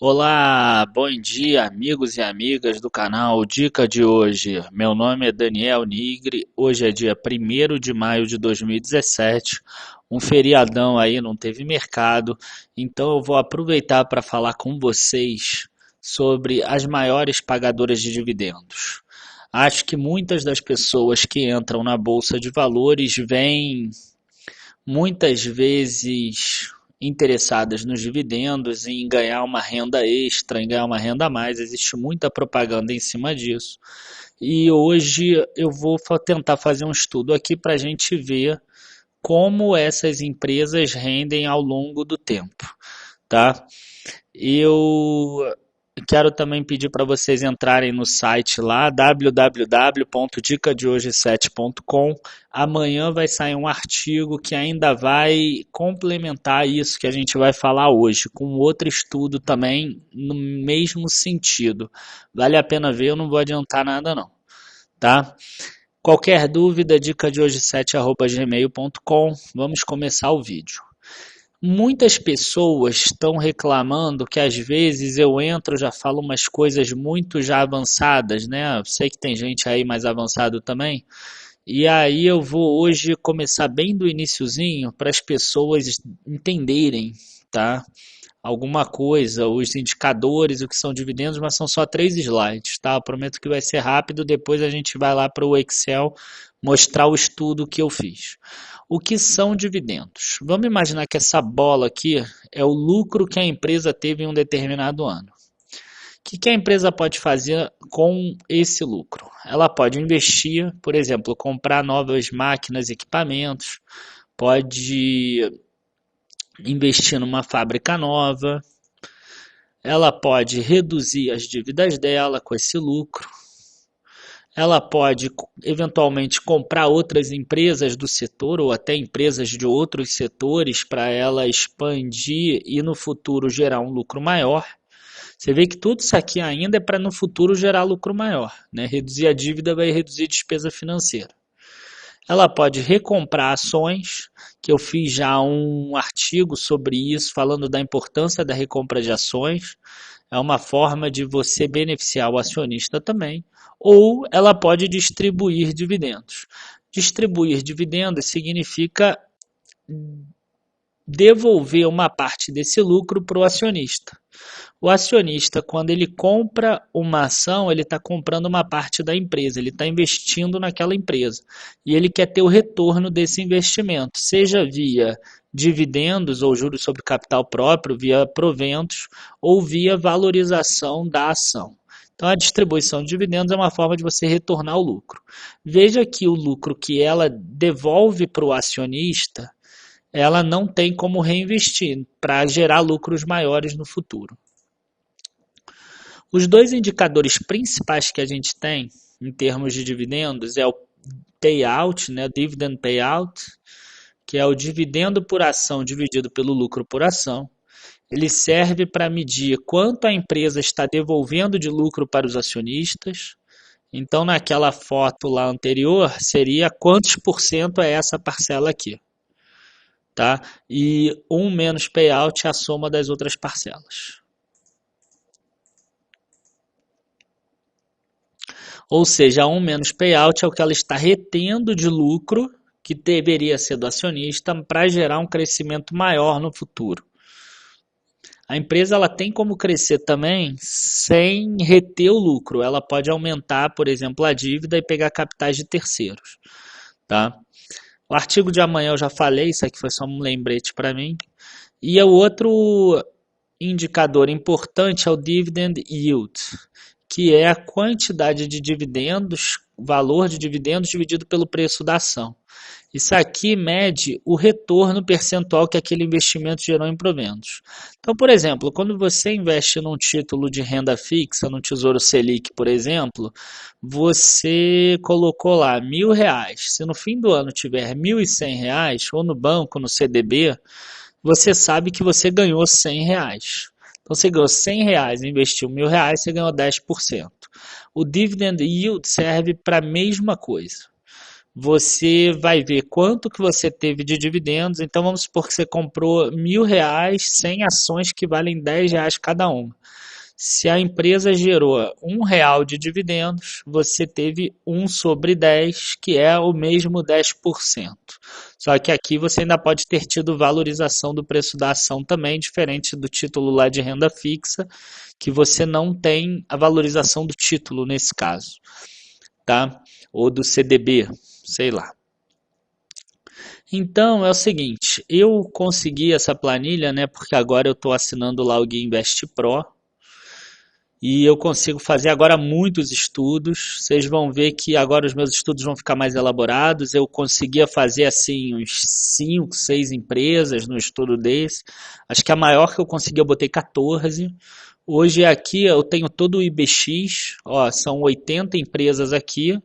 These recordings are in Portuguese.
Olá, bom dia, amigos e amigas do canal Dica de hoje. Meu nome é Daniel Nigri. Hoje é dia 1º de maio de 2017. Um feriadão aí, não teve mercado, então eu vou aproveitar para falar com vocês sobre as maiores pagadoras de dividendos. Acho que muitas das pessoas que entram na bolsa de valores vêm muitas vezes interessadas nos dividendos, em ganhar uma renda extra, em ganhar uma renda a mais. Existe muita propaganda em cima disso. E hoje eu vou tentar fazer um estudo aqui para a gente ver como essas empresas rendem ao longo do tempo, tá? Eu quero também pedir para vocês entrarem no site lá, www.dicadehoje7.com. Amanhã vai sair um artigo que ainda vai complementar isso que a gente vai falar hoje, com outro estudo também no mesmo sentido. Vale a pena ver, eu não vou adiantar nada não, tá? Qualquer dúvida, dicadehoje7@gmail.com. Vamos começar o vídeo. Muitas pessoas estão reclamando que às vezes eu entro, já falo umas coisas muito já avançadas, né? Eu sei que tem gente aí mais avançado também. E aí eu vou hoje começar bem do iniciozinho para as pessoas entenderem, tá? Alguma coisa, os indicadores, o que são dividendos, mas são só 3 slides, tá? Eu prometo que vai ser rápido, depois a gente vai lá para o Excel mostrar o estudo que eu fiz. O que são dividendos? Vamos imaginar que essa bola aqui é o lucro que a empresa teve em um determinado ano. O que a empresa pode fazer com esse lucro? Ela pode investir, por exemplo, comprar novas máquinas e equipamentos, pode investir numa fábrica nova, ela pode reduzir as dívidas dela com esse lucro, ela pode eventualmente comprar outras empresas do setor ou até empresas de outros setores para ela expandir e no futuro gerar um lucro maior. Você vê que tudo isso aqui ainda é para no futuro gerar lucro maior, né? Reduzir a dívida vai reduzir a despesa financeira. Ela pode recomprar ações, que eu fiz já um artigo sobre isso, falando da importância da recompra de ações. É uma forma de você beneficiar o acionista também. Ou ela pode distribuir dividendos. Distribuir dividendos significa devolver uma parte desse lucro para o acionista. O acionista, quando ele compra uma ação, ele está comprando uma parte da empresa, ele está investindo naquela empresa. E ele quer ter o retorno desse investimento, seja via dividendos ou juros sobre capital próprio, via proventos ou via valorização da ação. Então, a distribuição de dividendos é uma forma de você retornar o lucro. Veja que o lucro que ela devolve para o acionista, ela não tem como reinvestir para gerar lucros maiores no futuro. Os dois indicadores principais que a gente tem em termos de dividendos é o payout, né, dividend payout, que é o dividendo por ação dividido pelo lucro por ação. Ele serve para medir quanto a empresa está devolvendo de lucro para os acionistas. Então, naquela foto lá anterior, seria quantos por cento é essa parcela aqui. Tá? E 1 menos payout é a soma das outras parcelas. Ou seja, 1 menos payout é o que ela está retendo de lucro que deveria ser do acionista para gerar um crescimento maior no futuro. A empresa ela tem como crescer também sem reter o lucro. Ela pode aumentar, por exemplo, a dívida e pegar capitais de terceiros. Tá? O artigo de amanhã eu já falei, isso aqui foi só um lembrete para mim. E o outro indicador importante é o dividend yield, que é a quantidade de dividendos, valor de dividendos dividido pelo preço da ação. Isso aqui mede o retorno percentual que aquele investimento gerou em proventos. Então, por exemplo, quando você investe num título de renda fixa, no Tesouro Selic, por exemplo, você colocou lá R$ 1.000. Se no fim do ano tiver R$ 1.100, ou no banco, no CDB, você sabe que você ganhou R$ 100. Então, você ganhou R$ 100 e investiu R$ 1.000, você ganhou 10%. O dividend yield serve para a mesma coisa. você vai ver quanto que você teve de dividendos. Então vamos supor que você comprou R$ 1.000, 100 ações que valem R$ 10 cada uma. Se a empresa gerou R$ 1 de dividendos, você teve 1/10, que é o mesmo 10%. Só que aqui você ainda pode ter tido valorização do preço da ação também, diferente do título lá de renda fixa, que você não tem a valorização do título nesse caso, tá? Ou do CDB, sei lá. Então é o seguinte, eu consegui essa planilha, né? Porque agora eu estou assinando lá o Guia Invest Pro. E eu consigo fazer agora muitos estudos. Vocês vão ver que agora os meus estudos vão ficar mais elaborados. Eu conseguia fazer assim uns 5, 6 empresas no estudo desse. Acho que a maior que eu consegui eu botei 14. Hoje aqui eu tenho todo o IBX, ó, são 80 empresas aqui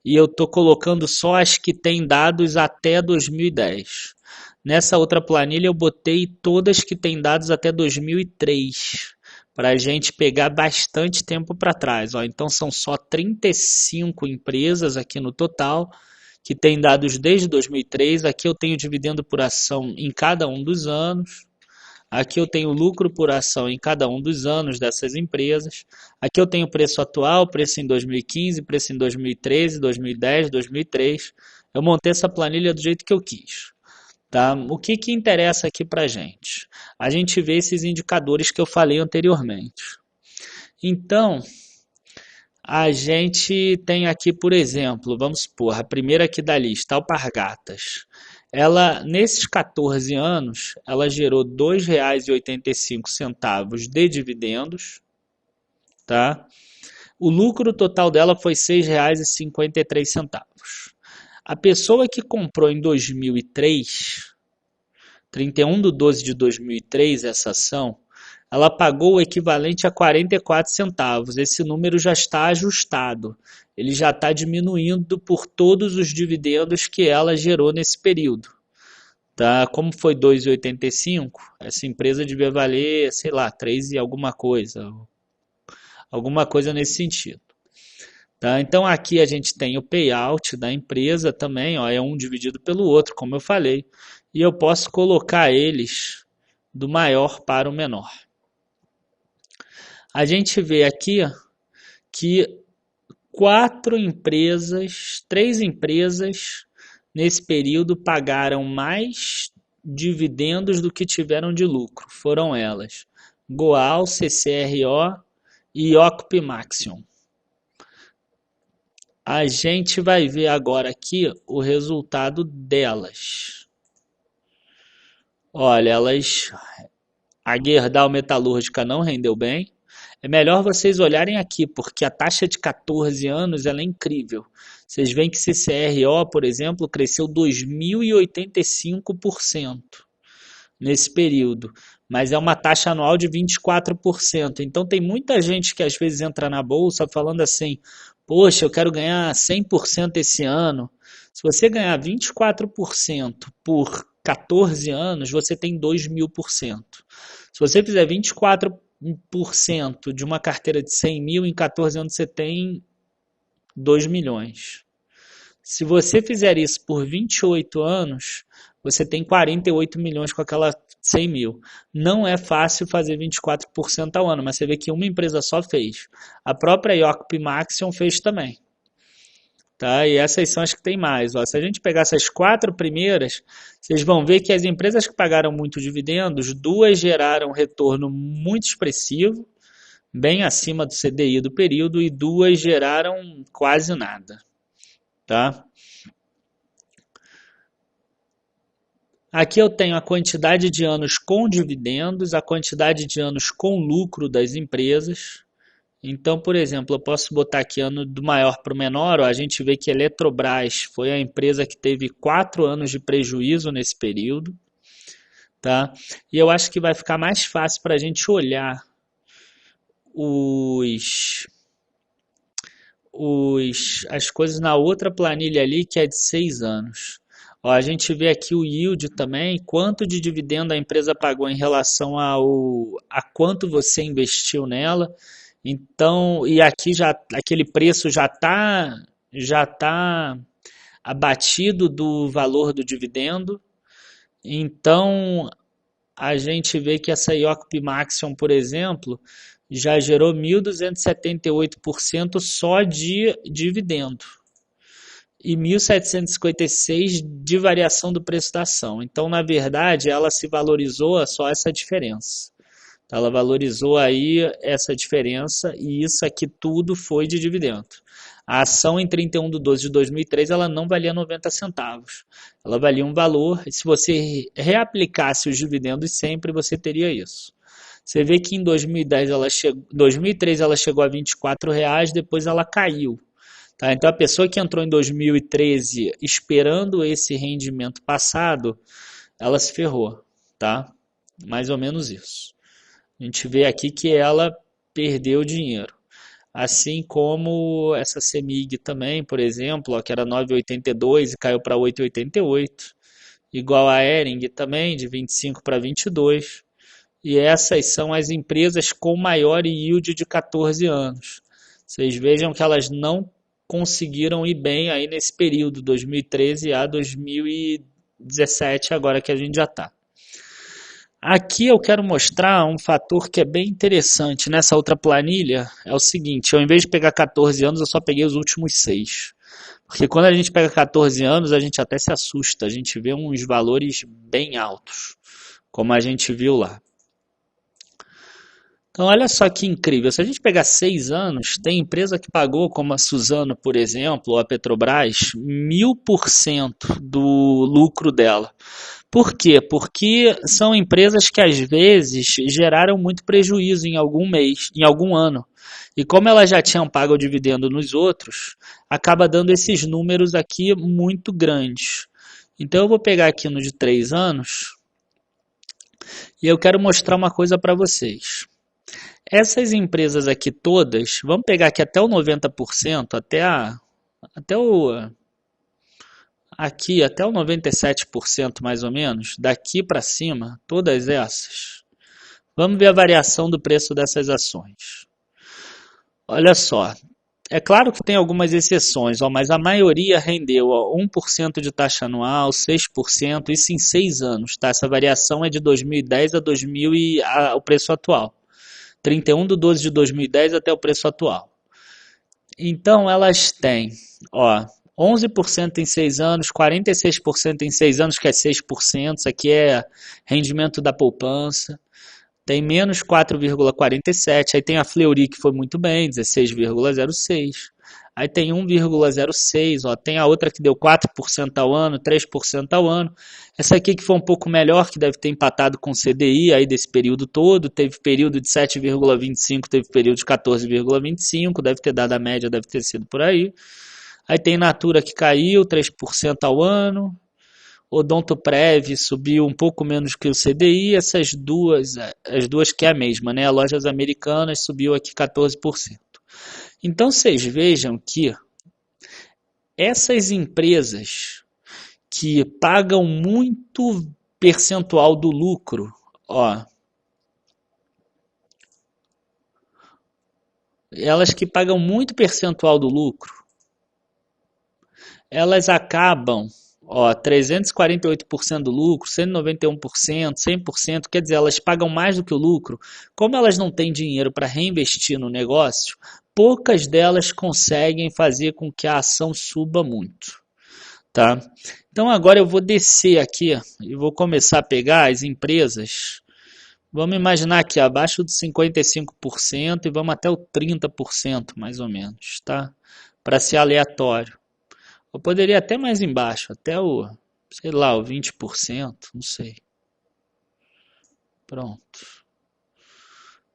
e eu estou colocando só as que têm dados até 2010. Nessa outra planilha eu botei todas que têm dados até 2003 para a gente pegar bastante tempo para trás. Ó. Então são só 35 empresas aqui no total que têm dados desde 2003. Aqui eu tenho dividendo por ação em cada um dos anos. Aqui eu tenho lucro por ação em cada um dos anos dessas empresas. Aqui eu tenho preço atual, preço em 2015, preço em 2013, 2010, 2003. Eu montei essa planilha do jeito que eu quis. Tá? O que interessa aqui para a gente? A gente vê esses indicadores que eu falei anteriormente. Então, a gente tem aqui, por exemplo, vamos supor, a primeira aqui da lista, Alpargatas. Ela, nesses 14 anos, ela gerou R$ 2,85 de dividendos, tá? O lucro total dela foi R$ 6,53. A pessoa que comprou em 2003, 31/12 de 2003, essa ação, ela pagou o equivalente a 44 centavos. Esse número já está ajustado. Ele já está diminuindo por todos os dividendos que ela gerou nesse período. Tá? Como foi 2,85, essa empresa devia valer, sei lá, 3 e alguma coisa nesse sentido. Tá? Então aqui a gente tem o payout da empresa também, ó, é um dividido pelo outro, como eu falei, e eu posso colocar eles do maior para o menor. A gente vê aqui que três empresas nesse período pagaram mais dividendos do que tiveram de lucro. Foram elas: Goal, CCRO e Ocp Maxion. A gente vai ver agora aqui o resultado delas. Olha, a Gerdau Metalúrgica não rendeu bem. É melhor vocês olharem aqui, porque a taxa de 14 anos ela é incrível. Vocês veem que CCRO, por exemplo, cresceu 2.085% nesse período, mas é uma taxa anual de 24%. Então tem muita gente que às vezes entra na bolsa falando assim: poxa, eu quero ganhar 100% esse ano. Se você ganhar 24% por 14 anos, você tem 2.000%. Se você fizer 24% de uma carteira de 100 mil, em 14 anos você tem 2 milhões. Se você fizer isso por 28 anos, você tem 48 milhões com aquela 100 mil. Não é fácil fazer 24% ao ano, mas você vê que uma empresa só fez. A própria Ocp Maxion fez também. Tá? E essas são as que tem mais. Ó. Se a gente pegar essas 4 primeiras, vocês vão ver que as empresas que pagaram muito dividendos, 2 geraram um retorno muito expressivo, bem acima do CDI do período, e 2 geraram quase nada. Tá? Aqui eu tenho a quantidade de anos com dividendos, a quantidade de anos com lucro das empresas. Então, por exemplo, eu posso botar aqui ano do maior para o menor. Ó, a gente vê que a Eletrobras foi a empresa que teve 4 anos de prejuízo nesse período. Tá? E eu acho que vai ficar mais fácil para a gente olhar as coisas na outra planilha ali, que é de 6 anos. Ó, a gente vê aqui o yield também, quanto de dividendo a empresa pagou em relação a quanto você investiu nela. Então, e aqui já aquele preço já tá abatido do valor do dividendo. Então, a gente vê que essa IOCP Maxion, por exemplo, já gerou 1.278% só de dividendo e 1.756 de variação do preço da ação. Então, na verdade, ela se valorizou só essa diferença. Ela valorizou aí essa diferença e isso aqui tudo foi de dividendo. A ação em 31/12/2003 ela não valia 90 centavos. Ela valia um valor e se você reaplicasse os dividendos sempre, você teria isso. Você vê que em 2003 ela chegou a R$ 24, depois ela caiu. Tá? Então a pessoa que entrou em 2013 esperando esse rendimento passado, ela se ferrou. Tá? Mais ou menos isso. A gente vê aqui que ela perdeu dinheiro. Assim como essa CEMIG também, por exemplo, ó, que era 9,82 e caiu para 8,88. Igual a Hering também, de 25 para 22. E essas são as empresas com maior yield de 14 anos. Vocês vejam que elas não conseguiram ir bem aí nesse período, 2013 a 2017, agora que a gente já está. Aqui eu quero mostrar um fator que é bem interessante nessa outra planilha, é o seguinte, ao invés de pegar 14 anos, eu só peguei os últimos 6. Porque quando a gente pega 14 anos, a gente até se assusta, a gente vê uns valores bem altos, como a gente viu lá. Então olha só que incrível, se a gente pegar 6 anos, tem empresa que pagou, como a Suzano, por exemplo, ou a Petrobras, 1000% do lucro dela. Por quê? Porque são empresas que às vezes geraram muito prejuízo em algum mês, em algum ano. E como elas já tinham pago o dividendo nos outros, acaba dando esses números aqui muito grandes. Então eu vou pegar aqui no de 3 anos e eu quero mostrar uma coisa para vocês. Essas empresas aqui todas, vamos pegar aqui até o 90%, aqui até o 97% mais ou menos, daqui para cima, todas essas. Vamos ver a variação do preço dessas ações. Olha só, é claro que tem algumas exceções, mas a maioria rendeu 1% de taxa anual, 6%, isso em 6 anos. Tá? Essa variação é de 2010 a 2000 o preço atual. 31/12/2010 até o preço atual. Então elas têm, 11% em 6 anos, 46% em 6 anos, que é 6%, isso aqui é rendimento da poupança. Tem menos 4,47%, aí tem a Fleury que foi muito bem, 16,06%. Aí tem 1,06%, tem a outra que deu 4% ao ano, 3% ao ano. Essa aqui que foi um pouco melhor, que deve ter empatado com o CDI aí desse período todo, teve período de 7,25%, teve período de 14,25%, deve ter dado a média, deve ter sido por aí. Aí tem Natura que caiu 3% ao ano, Odontoprev subiu um pouco menos que o CDI, as duas que é a mesma, né? A Lojas Americanas subiu aqui 14%. Então vocês vejam que essas empresas que pagam muito percentual do lucro, elas que pagam muito percentual do lucro, elas acabam 348% do lucro, 191%, 100%, quer dizer, elas pagam mais do que o lucro. Como elas não têm dinheiro para reinvestir no negócio, poucas delas conseguem fazer com que a ação suba muito. Tá? Então agora eu vou descer aqui e vou começar a pegar as empresas. Vamos imaginar aqui abaixo de 55% e vamos até o 30% mais ou menos, tá? Para ser aleatório. Eu poderia até mais embaixo, até o 20%, não sei. Pronto.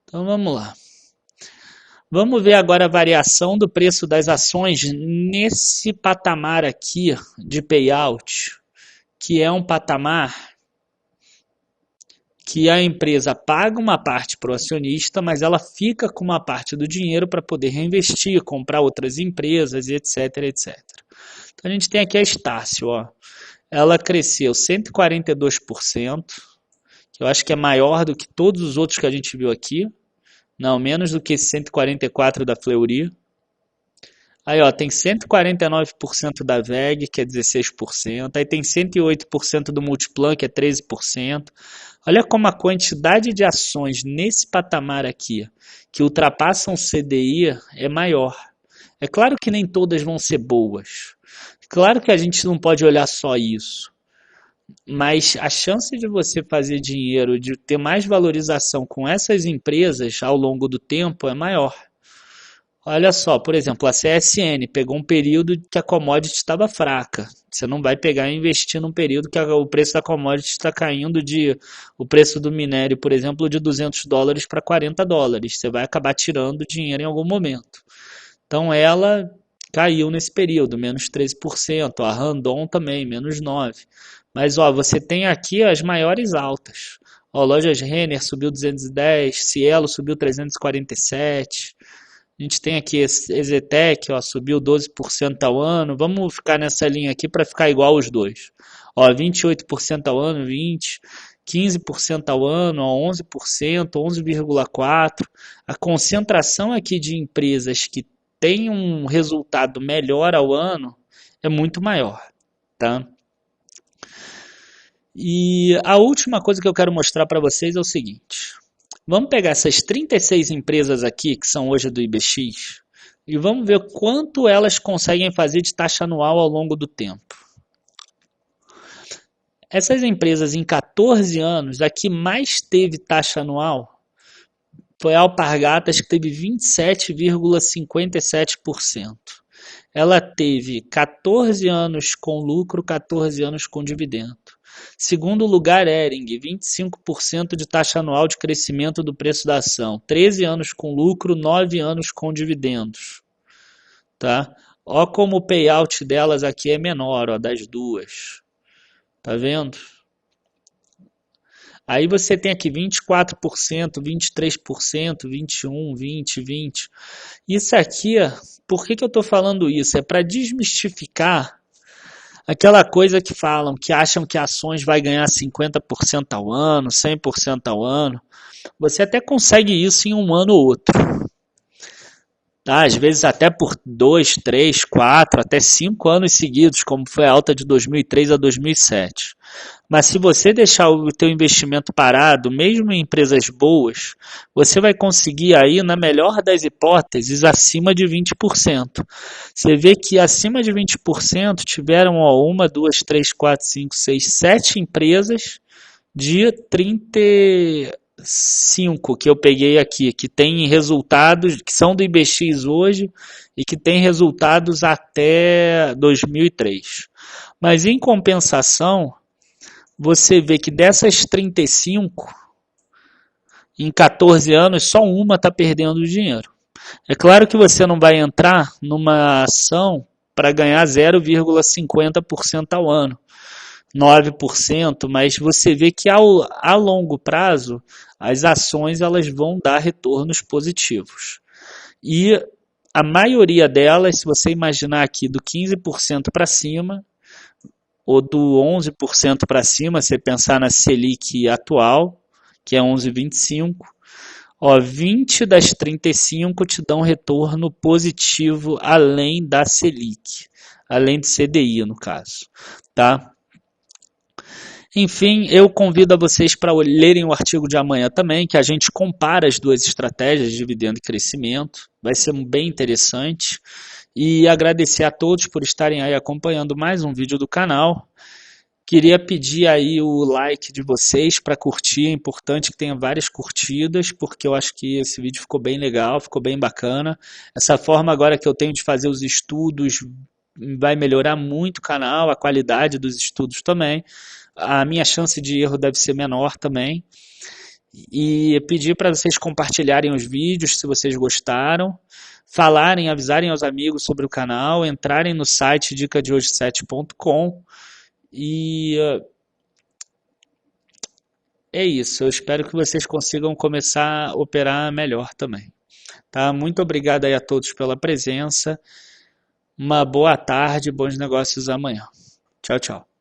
Então vamos lá. Vamos ver agora a variação do preço das ações nesse patamar aqui de payout, que é um patamar que a empresa paga uma parte para o acionista, mas ela fica com uma parte do dinheiro para poder reinvestir, comprar outras empresas, etc, etc. Então a gente tem aqui a Estácio, ela cresceu 142%, que eu acho que é maior do que todos os outros que a gente viu aqui, não, menos do que esse 144% da Fleury. Aí, ó, tem 149% da VEG, que é 16%. Aí tem 108% do Multiplan, que é 13%. Olha como a quantidade de ações nesse patamar aqui, que ultrapassam o CDI, é maior. É claro que nem todas vão ser boas. Claro que a gente não pode olhar só isso. Mas a chance de você fazer dinheiro, de ter mais valorização com essas empresas ao longo do tempo é maior. Olha só, por exemplo, a CSN pegou um período que a commodity estava fraca. Você não vai pegar e investir num período que o preço da commodity está caindo o preço do minério, por exemplo, de US$ 200 para US$ 40. Você vai acabar tirando dinheiro em algum momento. Então ela caiu nesse período, menos 13%. A Randon também, menos 9%. Mas ó, você tem aqui as maiores altas. Ó, Lojas Renner subiu 210, Cielo subiu 347. A gente tem aqui Ezetec, ó, subiu 12% ao ano. Vamos ficar nessa linha aqui para ficar igual os dois. Ó, 28% ao ano, 20%, 15% ao ano, ó, 11%, 11,4%. A concentração aqui de empresas que têm um resultado melhor ao ano é muito maior, tá? E a última coisa que eu quero mostrar para vocês é o seguinte. Vamos pegar essas 36 empresas aqui, que são hoje do IBX, e vamos ver quanto elas conseguem fazer de taxa anual ao longo do tempo. Essas empresas em 14 anos, a que mais teve taxa anual foi a Alpargatas, que teve 27,57%. Ela teve 14 anos com lucro, 14 anos com dividendo. Segundo lugar, Hering, 25% de taxa anual de crescimento do preço da ação. 13 anos com lucro, 9 anos com dividendos. Tá? Ó como o payout delas aqui é menor, ó, das duas. Tá vendo? Aí você tem aqui 24%, 23%, 21%, 20%, 20%. Isso aqui, por que eu estou falando isso? É para desmistificar aquela coisa que falam, que acham que ações vai ganhar 50% ao ano, 100% ao ano. Você até consegue isso em um ano ou outro. Tá? Às vezes até por 2, 3, 4, até 5 anos seguidos, como foi a alta de 2003 a 2007. Mas se você deixar o teu investimento parado, mesmo em empresas boas, você vai conseguir aí, na melhor das hipóteses, acima de 20%. Você vê que acima de 20% tiveram 1, 2, 3, 4, 5, 6, 7 empresas de 35 que eu peguei aqui, que tem resultados, que são do IBX hoje e que tem resultados até 2003. Mas em compensação, você vê que dessas 35, em 14 anos, só uma está perdendo dinheiro. É claro que você não vai entrar numa ação para ganhar 0,50% ao ano, 9%, mas você vê que a longo prazo as ações elas vão dar retornos positivos. E a maioria delas, se você imaginar aqui do 15% para cima, ou do 11% para cima, se você pensar na Selic atual, que é 11,25%, 20 das 35 te dão retorno positivo além da Selic, além do CDI no caso, tá? Enfim, eu convido a vocês para lerem o artigo de amanhã também, que a gente compara as duas estratégias, dividendo e crescimento, vai ser bem interessante. E agradecer a todos por estarem aí acompanhando mais um vídeo do canal. Queria pedir aí o like de vocês para curtir, é importante que tenha várias curtidas, porque eu acho que esse vídeo ficou bem legal, ficou bem bacana. Essa forma agora que eu tenho de fazer os estudos vai melhorar muito o canal, a qualidade dos estudos também. A minha chance de erro deve ser menor também. E pedir para vocês compartilharem os vídeos se vocês gostaram, falarem, avisarem aos amigos sobre o canal, entrarem no site dicadehoje7.com e é isso. Eu espero que vocês consigam começar a operar melhor também. Tá? Muito obrigado aí a todos pela presença. Uma boa tarde, bons negócios amanhã. Tchau, tchau.